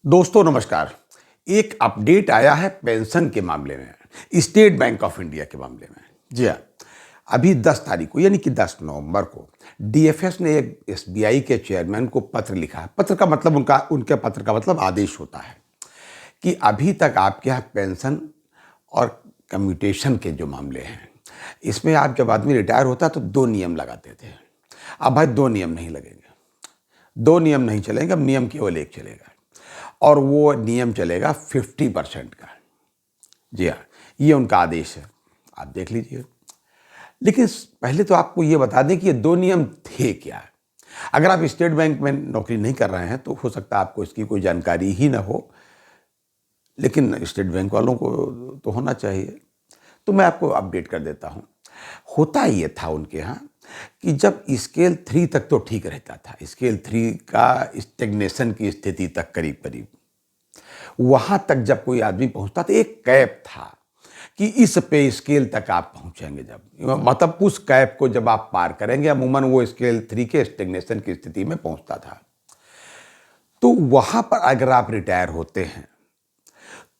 दोस्तों नमस्कार। एक अपडेट आया है पेंशन के मामले में, स्टेट बैंक ऑफ इंडिया के मामले में। जी हाँ, अभी 10 तारीख को यानी कि 10 नवंबर को डीएफएस ने एक एसबीआई के चेयरमैन को पत्र लिखा है। पत्र का मतलब उनके पत्र का मतलब आदेश होता है कि अभी तक आपके यहाँ पेंशन और कम्यूटेशन के जो मामले हैं, इसमें आप जब आदमी रिटायर होता है तो 2 नियम लगाते थे। अब भाई 2 नियम नहीं लगेंगे, 2 नियम नहीं चलेंगे, अब नियम केवल एक चलेगा और वो नियम चलेगा 50% का। जी हाँ, ये उनका आदेश है, आप देख लीजिए। लेकिन पहले तो आपको ये बता दें कि ये 2 नियम थे क्या। अगर आप स्टेट बैंक में नौकरी नहीं कर रहे हैं तो हो सकता है आपको इसकी कोई जानकारी ही ना हो, लेकिन स्टेट बैंक वालों को तो होना चाहिए। तो मैं आपको अपडेट कर देता हूँ। होता ये था उनके यहाँ कि जब स्केल 3 तक तो ठीक रहता था, स्केल 3 का स्टेग्नेशन की स्थिति तक करीब करीब, वहां तक जब कोई आदमी पहुंचता तो एक कैप था कि इस पे स्केल तक आप पहुंचेंगे। जब मतलब उस कैप को जब आप पार करेंगे, अमूमन वो स्केल 3 के स्टेग्नेशन की स्थिति में पहुंचता था। तो वहां पर अगर आप रिटायर होते हैं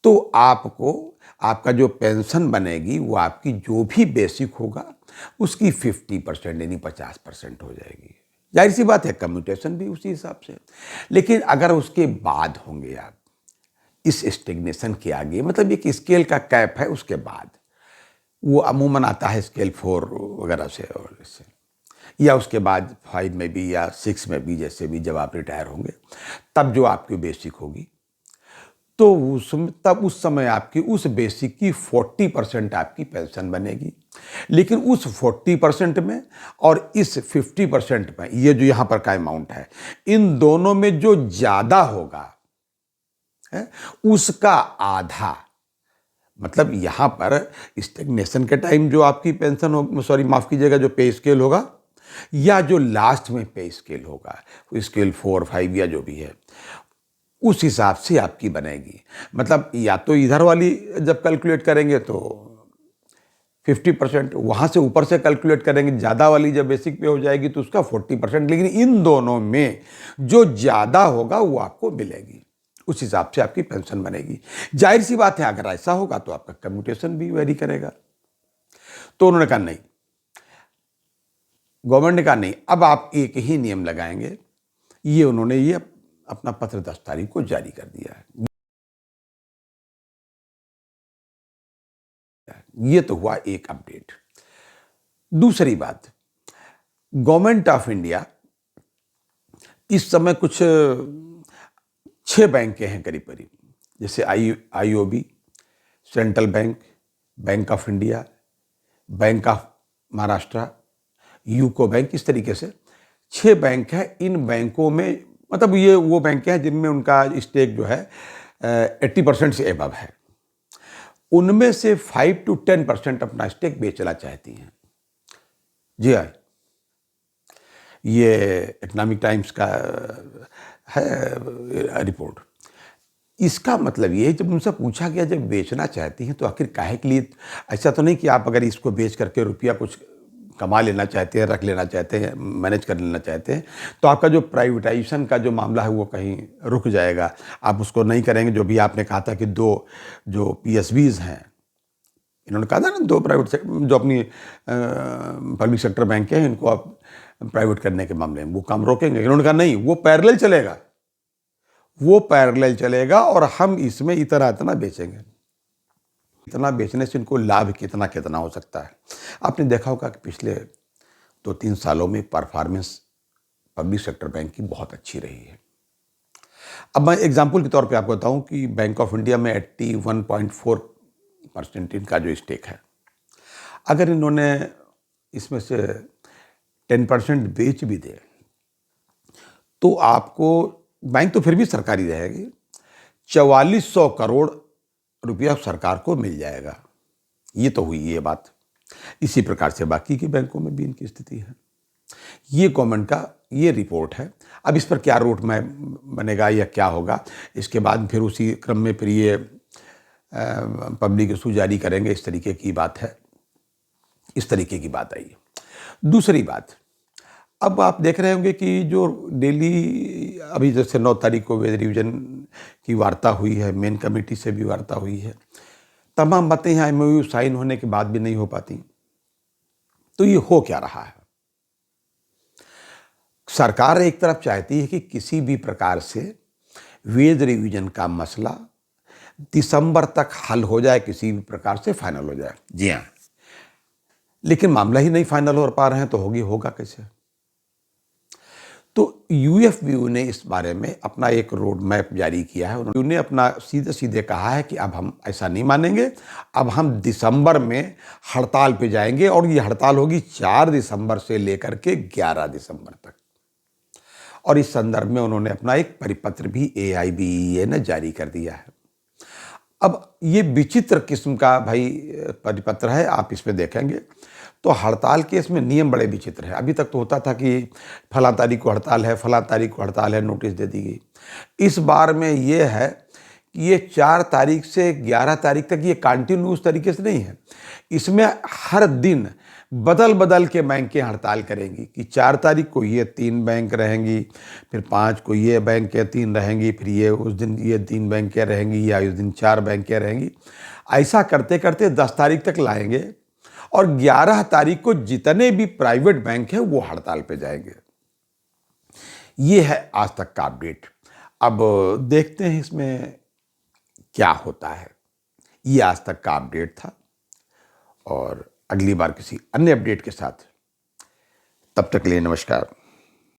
तो आपको आपका जो पेंशन बनेगी वो आपकी जो भी बेसिक होगा उसकी 50% यानी 50% हो जाएगी। जाहिर सी बात है, कम्यूटेशन भी उसी हिसाब से। लेकिन अगर उसके बाद होंगे आप इस स्टेग्नेशन के आगे, मतलब एक स्केल का कैप है, उसके बाद वो अमूमन आता है स्केल 4 वगैरह से और इससे, या उसके बाद 5 में भी या 6 में भी, जैसे भी जब आप रिटायर होंगे तब जो आपकी बेसिक होगी तो उस समय आपकी उस बेसिक की 40% आपकी पेंशन बनेगी। लेकिन उस 40% में और इस 50% में, ये जो यहाँ पर का अमाउंट है, इन दोनों में जो ज़्यादा होगा है उसका आधा, मतलब यहाँ पर स्टेग्नेशन के टाइम जो आपकी पेंशन हो, सॉरी माफ़ कीजिएगा, जो पे स्केल होगा या जो लास्ट में पे स्केल होगा, स्केल 4, 5 या जो भी है, उस हिसाब से आपकी बनेगी। मतलब या तो इधर वाली जब कैलकुलेट करेंगे तो 50%, वहाँ से ऊपर से कैलकुलेट करेंगे ज़्यादा वाली जब बेसिक पे हो जाएगी तो उसका 40%। लेकिन इन दोनों में जो ज़्यादा होगा वो आपको मिलेगी, उस हिसाब से आपकी पेंशन बनेगी। जाहिर सी बात है, अगर ऐसा होगा तो आपका कम्यूटेशन भी वेरी करेगा। तो उन्होंने कहा नहीं, गवर्नमेंट ने कहा नहीं, अब आप एक ही नियम लगाएंगे। ये उन्होंने ये अपना पत्र 10 तारीख को जारी कर दिया है। ये तो हुआ एक अपडेट। दूसरी बात, गवर्नमेंट ऑफ इंडिया इस समय कुछ 6 बैंकें हैं करीब करीब, जैसे IOB, central bank, bank of India, bank of Maharashtra, UCO bank, इस तरीके से 6 बैंक हैं। इन बैंकों में मतलब ये वो बैंक हैं जिनमें उनका स्टेक जो है 80% से एबव है। उनमें से 5 to 10% अपना स्टेक बेचना चाहती हैं। जी हाँ, ये इकोनॉमिक टाइम्स का है रिपोर्ट। इसका मतलब ये है, जब उनसे पूछा गया जब बेचना चाहती हैं तो आखिर काहे के लिए, ऐसा तो नहीं कि आप अगर इसको बेच करके रुपया कुछ कमा लेना चाहते हैं, रख लेना चाहते हैं, मैनेज कर लेना चाहते हैं, तो आपका जो प्राइवेटाइजेशन का जो मामला है वो कहीं रुक जाएगा, आप उसको नहीं करेंगे। जो भी आपने कहा था कि 2 जो पीएसबीज हैं, इन्होंने कहा था ना, 2 प्राइवेट जो अपनी पब्लिक सेक्टर बैंक हैं, इनको आप प्राइवेट करने के मामले में वो काम रोकेंगे। इन्होंने कहा नहीं, वो पैरेलल चलेगा, वो पैरेलल चलेगा और हम इसमें इतना बेचेंगे। इतना बेचने से इनको लाभ कितना कितना हो सकता है। आपने देखा होगा कि पिछले 2-3 सालों में परफॉर्मेंस पब्लिक सेक्टर बैंक की बहुत अच्छी रही है। अब मैं एग्जांपल के तौर पे आपको बताऊं कि बैंक ऑफ इंडिया में 81.4% इनका जो स्टेक है, अगर इन्होंने इसमें से 10% बेच भी दे तो आपको, बैंक तो फिर भी सरकारी रहेगी, 4400 करोड़ रुपया सरकार को मिल जाएगा। ये तो हुई ये बात। इसी प्रकार से बाकी के बैंकों में भी इनकी स्थिति है। ये गवर्नमेंट का ये रिपोर्ट है। अब इस पर क्या रोड मैप बनेगा या क्या होगा, इसके बाद फिर उसी क्रम में फिर ये पब्लिक इशू जारी करेंगे, इस तरीके की बात है। इस तरीके की बात आई। दूसरी बात, अब आप देख रहे होंगे कि जो डेली अभी जैसे 9 तारीख को वेज रिवीजन की वार्ता हुई है, मेन कमेटी से भी वार्ता हुई है, तमाम बातें यहाँ एमओयू साइन होने के बाद भी नहीं हो पाती। तो ये हो क्या रहा है? सरकार एक तरफ चाहती है कि किसी भी प्रकार से वेज रिवीजन का मसला दिसंबर तक हल हो जाए, किसी भी प्रकार से फाइनल हो जाए। जी हाँ, लेकिन मामला ही नहीं फाइनल हो पा रहे हैं तो होगा कैसे? तो यूएफबीयू ने इस बारे में अपना एक रोड मैप जारी किया है। उन्होंने अपना सीधे सीधे कहा है कि अब हम ऐसा नहीं मानेंगे, अब हम दिसंबर में हड़ताल पे जाएंगे और ये हड़ताल होगी 4 दिसंबर से लेकर के 11 दिसंबर तक। और इस संदर्भ में उन्होंने अपना एक परिपत्र भी एआईबीईए ने जारी कर दिया है। अब ये विचित्र किस्म का भाई परिपत्र है, आप इसमें देखेंगे तो हड़ताल के इसमें नियम बड़े विचित्र हैं। अभी तक तो होता था कि फलां तारीख को हड़ताल है, फलां तारीख को हड़ताल है, नोटिस दे दी गई। इस बार में ये है कि ये 4 तारीख से 11 तारीख तक ये कंटिन्यूस तरीके से नहीं है। इसमें हर दिन बदल बदल के बैंकें हड़ताल करेंगी कि 4 तारीख को ये 3 बैंक रहेंगी, फिर 5 को ये बैंकें 3 रहेंगी, फिर ये उस दिन ये 3 बैंकें रहेंगी या उस दिन 4 बैंकें रहेंगी। ऐसा करते करते 10 तारीख तक लाएंगे और 11 तारीख को जितने भी प्राइवेट बैंक हैं वो हड़ताल पे जाएंगे। ये है आज तक का अपडेट। अब देखते हैं इसमें क्या होता है। ये आज तक का अपडेट था और अगली बार किसी अन्य अपडेट के साथ, तब तक के लिए नमस्कार।